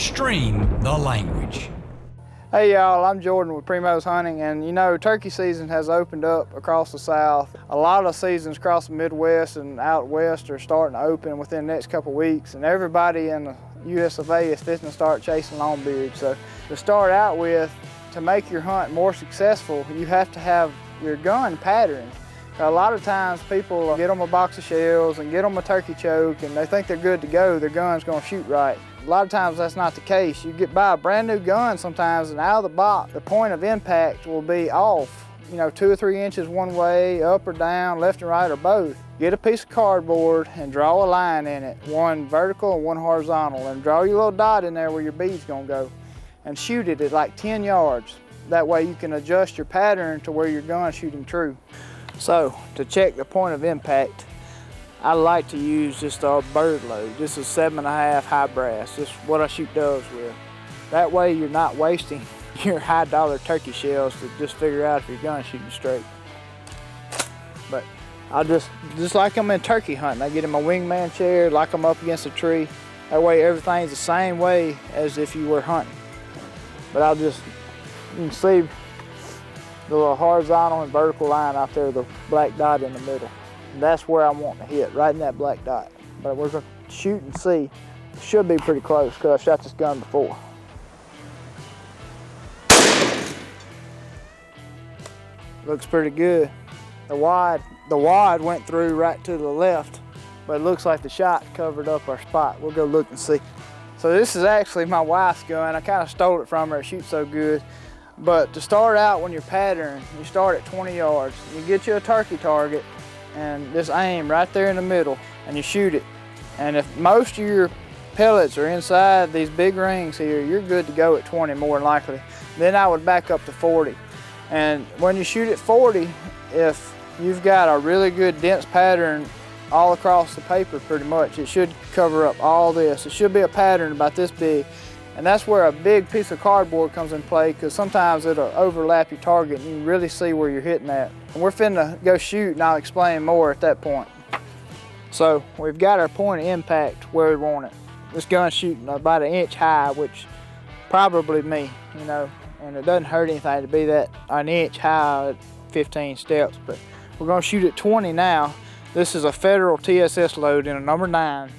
Stream the language. Hey y'all, I'm Jordan with Primos Hunting, and you know, turkey season has opened up across the South. A lot of seasons across the Midwest and out west are starting to open within the next couple weeks, and everybody in the US of A is fixing to start chasing longbeard. So to start out with, to make your hunt more successful, you have to have your gun patterned. A lot of times people get them a box of shells and get them a turkey choke and they think they're good to go, their gun's gonna shoot right. A lot of times that's not the case. You get buy a brand new gun sometimes and out of the box, the point of impact will be off, you know, 2 or 3 inches one way, up or down, left and right, or both. Get a piece of cardboard and draw a line in it, one vertical and one horizontal, and draw your little dot in there where your bead's gonna go, and shoot it at like 10 yards. That way you can adjust your pattern to where your gun's shooting true. So, to check the point of impact, I like to use just a bird load. This is 7.5 high brass. This is what I shoot doves with. That way you're not wasting your high dollar turkey shells to just figure out if your gun's shooting straight. But I'll just like I'm in turkey hunting. I get in my wingman chair, lock them up against a tree. That way everything's the same way as if you were hunting. But you can see the little horizontal and vertical line out there, the black dot in the middle. And that's where I want to hit, right in that black dot. But we're going to shoot and see. It should be pretty close because I shot this gun before. Looks pretty good. The wad went through right to the left, but it looks like the shot covered up our spot. We'll go look and see. So this is actually my wife's gun. I kind of stole it from her. It shoots so good. But to start out when you're patterning, you start at 20 yards. You get you a turkey target and just aim right there in the middle and you shoot it. And if most of your pellets are inside these big rings here, you're good to go at 20 more than likely. Then I would back up to 40. And when you shoot at 40, if you've got a really good dense pattern all across the paper pretty much, it should cover up all this. It should be a pattern about this big. And that's where a big piece of cardboard comes in play, because sometimes it'll overlap your target and you can really see where you're hitting at. And we're finna go shoot and I'll explain more at that point. So we've got our point of impact where we want it. This gun's shooting about 1 inch high, which probably me, you know, and it doesn't hurt anything to be that 1 inch high at 15 steps, but we're gonna shoot at 20 now. This is a Federal TSS load in a number 9.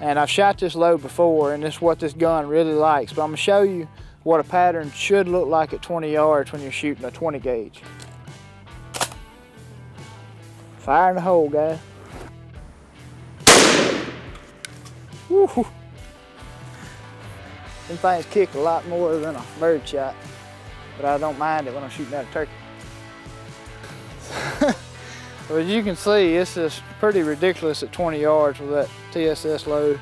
And I've shot this load before, and this is what this gun really likes. But I'm gonna show you what a pattern should look like at 20 yards when you're shooting a 20 gauge. Fire in the hole, guys. Woo. Them things kick a lot more than a bird shot, but I don't mind it when I'm shooting at a turkey. Well, as you can see, this is pretty ridiculous at 20 yards with that TSS load.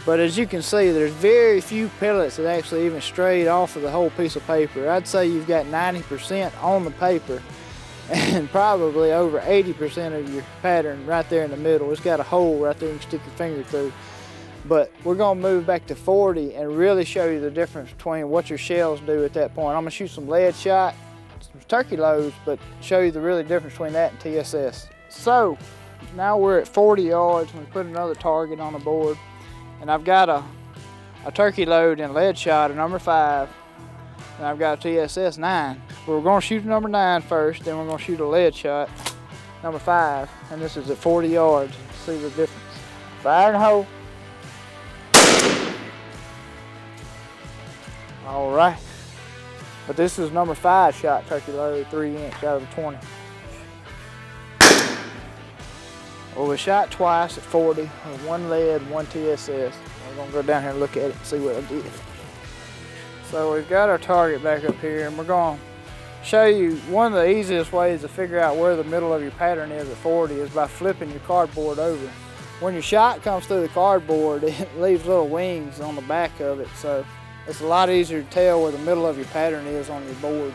But as you can see, there's very few pellets that actually even strayed off of the whole piece of paper. I'd say you've got 90% on the paper and probably over 80% of your pattern right there in the middle. It's got a hole right there you can stick your finger through. But we're gonna move back to 40 and really show you the difference between what your shells do at that point. I'm gonna shoot some lead shot, some turkey loads, but show you the really difference between that and TSS. So now we're at 40 yards and we put another target on the board, and I've got a turkey load in lead shot, a number 5, and I've got a TSS 9. We're gonna shoot a number 9 first, then we're gonna shoot a lead shot, number 5, and this is at 40 yards. See the difference. Fire in the hole. All right. But this is number 5 shot turkey load, 3 inch out of the 20. Well, we shot twice at 40 with 1 lead, 1 TSS. We're gonna go down here and look at it and see what I did. So we've got our target back up here, and we're gonna show you one of the easiest ways to figure out where the middle of your pattern is at 40 is by flipping your cardboard over. When your shot comes through the cardboard, it leaves little wings on the back of it, so it's a lot easier to tell where the middle of your pattern is on your board.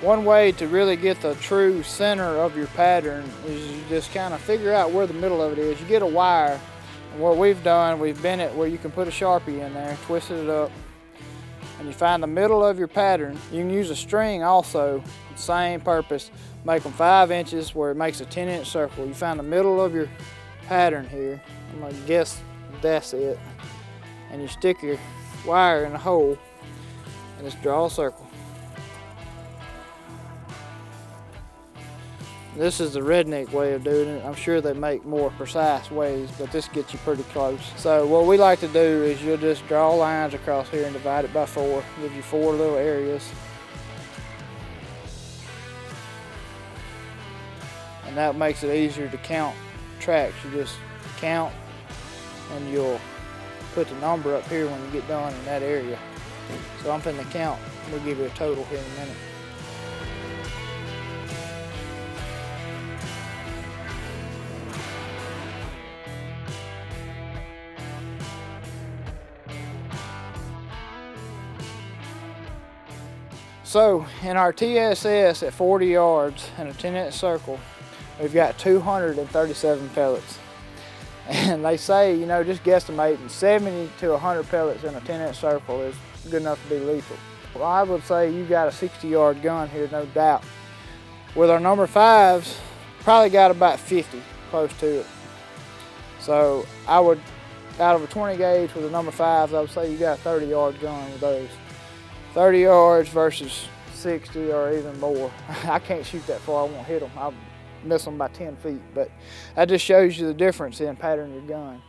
One way to really get the true center of your pattern is you just kind of figure out where the middle of it is. You get a wire, and what we've done, we've bent it where you can put a Sharpie in there, twisted it up, and you find the middle of your pattern. You can use a string also, same purpose. Make them 5 inches where it makes a 10-inch circle. You find the middle of your pattern here. I'm gonna guess that's it. And you stick your wire in a hole and just draw a circle. This is the redneck way of doing it. I'm sure they make more precise ways, but this gets you pretty close. So what we like to do is you'll just draw lines across here and divide it by 4. Give you 4 little areas. And that makes it easier to count tracks. You just count and you'll put the number up here when you get done in that area. So I'm finna count. We'll give you a total here in a minute. So in our TSS at 40 yards in a 10-inch circle, we've got 237 pellets. And they say, you know, just guesstimating 70 to 100 pellets in a 10-inch circle is good enough to be lethal. Well, I would say you got a 60-yard gun here, no doubt. With our number 5s, probably got about 50, close to it. So I would, out of a 20 gauge with a number 5s, I would say you got a 30-yard gun with those. 30 yards versus 60 or even more. I can't shoot that far, I won't hit them. I'll miss them by 10 feet, but that just shows you the difference in patterning your gun.